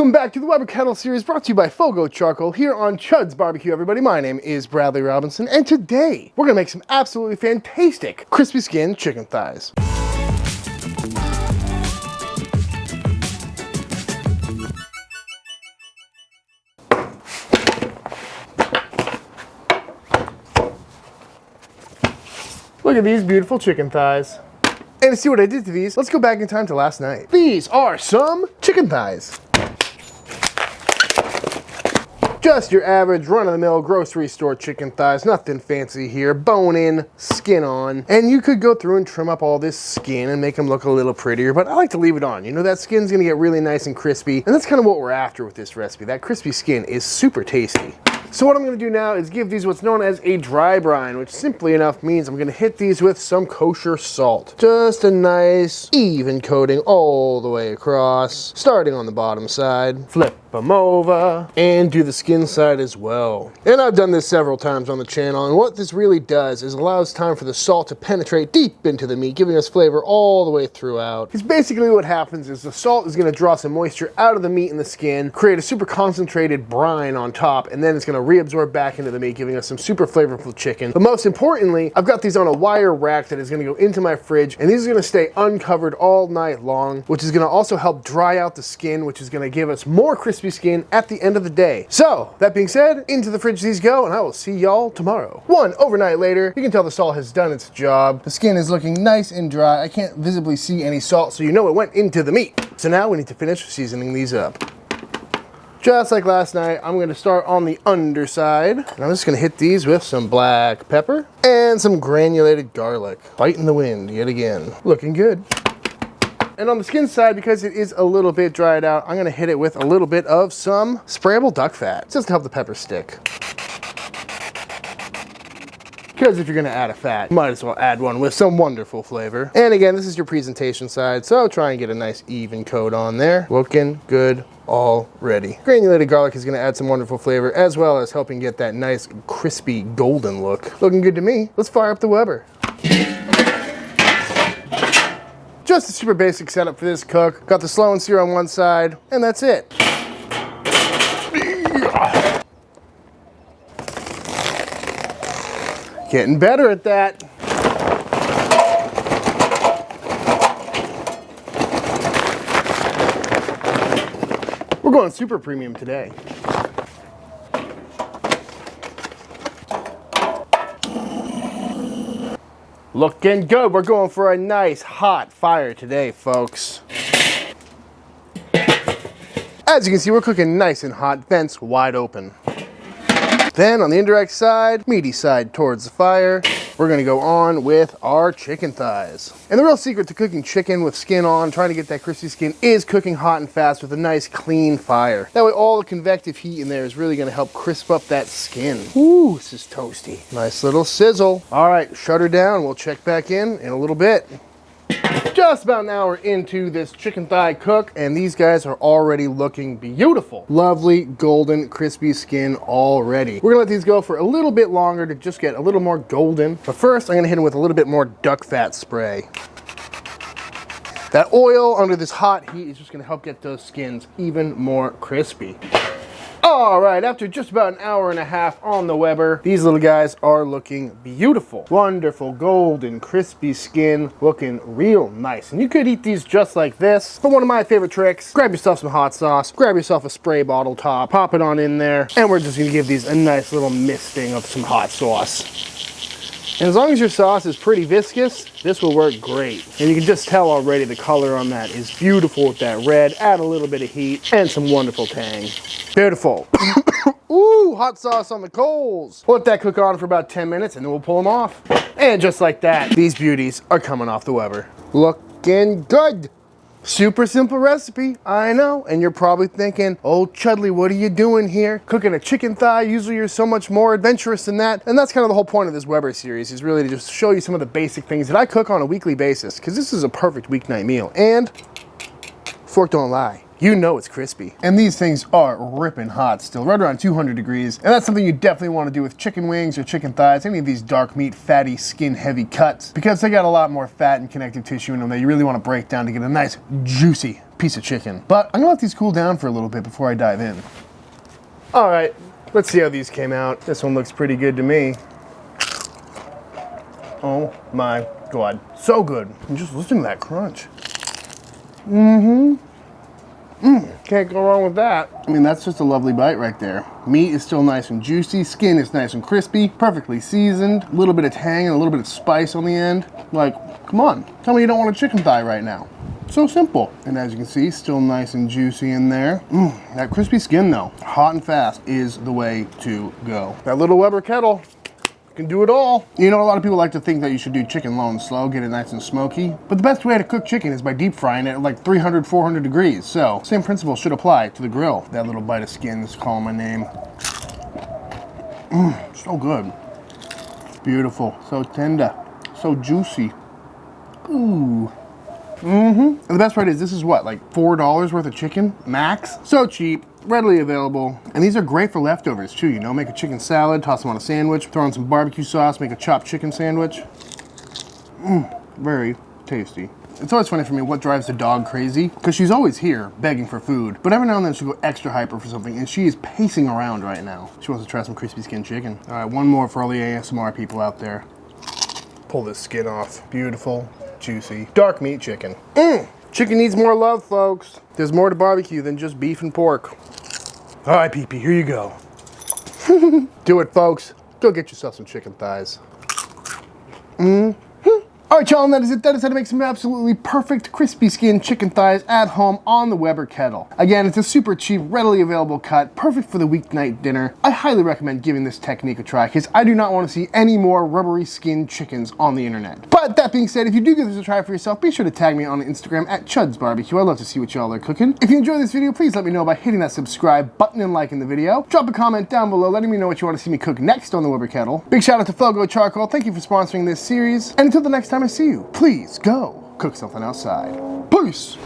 Welcome back to the Weber Kettle series brought to you by FOGO Charcoal here on Chud's BBQ, everybody. My name is Bradley Robinson, and today we're going to make some absolutely fantastic crispy skin chicken thighs. Look at these beautiful chicken thighs. And to see what I did to these, let's go back in time to last night. These are some chicken thighs. Just your average run-of-the-mill grocery store chicken thighs, nothing fancy here, bone in, skin on. And you could go through and trim up all this skin and make them look a little prettier, but I like to leave it on. You know, that skin's gonna get really nice and crispy, and that's kind of what we're after with this recipe. That crispy skin is super tasty. So what I'm gonna do now is give these what's known as a dry brine, which simply enough means I'm gonna hit these with some kosher salt. Just a nice even coating all the way across, starting on the bottom side, flip them over, and do the skin side as well. And I've done this several times on the channel, and what this really does is allows time for the salt to penetrate deep into the meat, giving us flavor all the way throughout. Because basically what happens is the salt is gonna draw some moisture out of the meat and the skin, create a super concentrated brine on top, and then it's gonna reabsorb back into the meat, giving us some super flavorful chicken. But most importantly, I've got these on a wire rack that is gonna go into my fridge, and these are gonna stay uncovered all night long, which is gonna also help dry out the skin, which is gonna give us more crispy skin at the end of the day. So, that being said, into the fridge these go, and I will see y'all tomorrow. One overnight later, you can tell the salt has done its job. The skin is looking nice and dry. I can't visibly see any salt, so you know it went into the meat. So now we need to finish seasoning these up. Just like last night, I'm gonna start on the underside. And I'm just gonna hit these with some black pepper and some granulated garlic. Fighting the wind yet again. Looking good. And on the skin side, because it is a little bit dried out, I'm gonna hit it with a little bit of some sprayable duck fat, just to help the pepper stick. Because if you're gonna add a fat, you might as well add one with some wonderful flavor. And again, this is your presentation side, so try and get a nice even coat on there. Looking good already. Granulated garlic is gonna add some wonderful flavor, as well as helping get that nice crispy golden look. Looking good to me. Let's fire up the Weber. Just a super basic setup for this cook. Got the slow and sear on one side, and that's it. Getting better at that. We're going super premium today. Looking good. We're going for a nice hot fire today, folks. As you can see, we're cooking nice and hot, vents wide open. Then on the indirect side, meaty side towards the fire, we're gonna go on with our chicken thighs. And the real secret to cooking chicken with skin on, trying to get that crispy skin, is cooking hot and fast with a nice clean fire. That way all the convective heat in there is really gonna help crisp up that skin. Ooh, this is toasty. Nice little sizzle. All right, shut her down. We'll check back in a little bit. Just about an hour into this chicken thigh cook, and these guys are already looking beautiful. Lovely, golden, crispy skin already. We're gonna let these go for a little bit longer to just get a little more golden. But first, I'm gonna hit them with a little bit more duck fat spray. That oil under this hot heat is just gonna help get those skins even more crispy. All right, after just about an hour and a half on the Weber, these little guys are looking beautiful. Wonderful, golden, crispy skin, looking real nice. And you could eat these just like this. But one of my favorite tricks, grab yourself some hot sauce, grab yourself a spray bottle top, pop it on in there, and we're just gonna give these a nice little misting of some hot sauce. And as long as your sauce is pretty viscous, this will work great. And you can just tell already the color on that is beautiful with that red. Add a little bit of heat and some wonderful tang. Beautiful. Ooh, hot sauce on the coals. We'll let that cook on for about 10 minutes and then we'll pull them off. And just like that, these beauties are coming off the Weber. Looking good. Super simple recipe, I know, and you're probably thinking, oh Chudley, what are you doing here? Cooking a chicken thigh, usually you're so much more adventurous than that. And that's kind of the whole point of this Weber series, is really to just show you some of the basic things that I cook on a weekly basis, because this is a perfect weeknight meal. And, fork don't lie, you know it's crispy. And these things are ripping hot still, right around 200 degrees. And that's something you definitely want to do with chicken wings or chicken thighs, any of these dark meat, fatty, skin heavy cuts, because they got a lot more fat and connective tissue in them that you really want to break down to get a nice, juicy piece of chicken. But I'm gonna let these cool down for a little bit before I dive in. All right, let's see how these came out. This one looks pretty good to me. Oh my God, so good. And just listen to that crunch. Can't go wrong with that. I mean, that's just a lovely bite right there. Meat is still nice and juicy, skin is nice and crispy, perfectly seasoned, a little bit of tang and a little bit of spice on the end. Like, come on, tell me you don't want a chicken thigh right now. So simple. And as you can see, still nice and juicy in there. That crispy skin though, hot and fast is the way to go. That little Weber Kettle can do it all. You know, a lot of people like to think that you should do chicken low and slow, get it nice and smoky. But the best way to cook chicken is by deep frying it at like 300, 400 degrees. So, same principle should apply to the grill. That little bite of skin is calling my name. So good. Beautiful, so tender, so juicy. Ooh. And the best part is this is what, like $4 worth of chicken, max? So cheap, readily available. And these are great for leftovers too, you know, make a chicken salad, toss them on a sandwich, throw in some barbecue sauce, make a chopped chicken sandwich. Very tasty. It's always funny for me what drives the dog crazy, because she's always here begging for food, but every now and then she'll go extra hyper for something, and she is pacing around right now. She wants to try some crispy skin chicken. All right, one more for all the ASMR people out there. Pull this skin off. Beautiful, juicy, dark meat chicken. Chicken needs more love, folks. There's more to barbecue than just beef and pork. All right, Pee-Pee, here you go. Do it, folks. Go get yourself some chicken thighs. All right, y'all, and that is it. That is how to make some absolutely perfect crispy skin chicken thighs at home on the Weber Kettle. Again, it's a super cheap, readily available cut, perfect for the weeknight dinner. I highly recommend giving this technique a try, because I do not want to see any more rubbery skinned chickens on the internet. But that being said, if you do give this a try for yourself, be sure to tag me on Instagram at Chuds BBQ. I'd love to see what y'all are cooking. If you enjoyed this video, please let me know by hitting that subscribe button and liking the video. Drop a comment down below letting me know what you want to see me cook next on the Weber Kettle. Big shout out to FOGO Charcoal. Thank you for sponsoring this series. And until the next time I see you, please go cook something outside. Peace!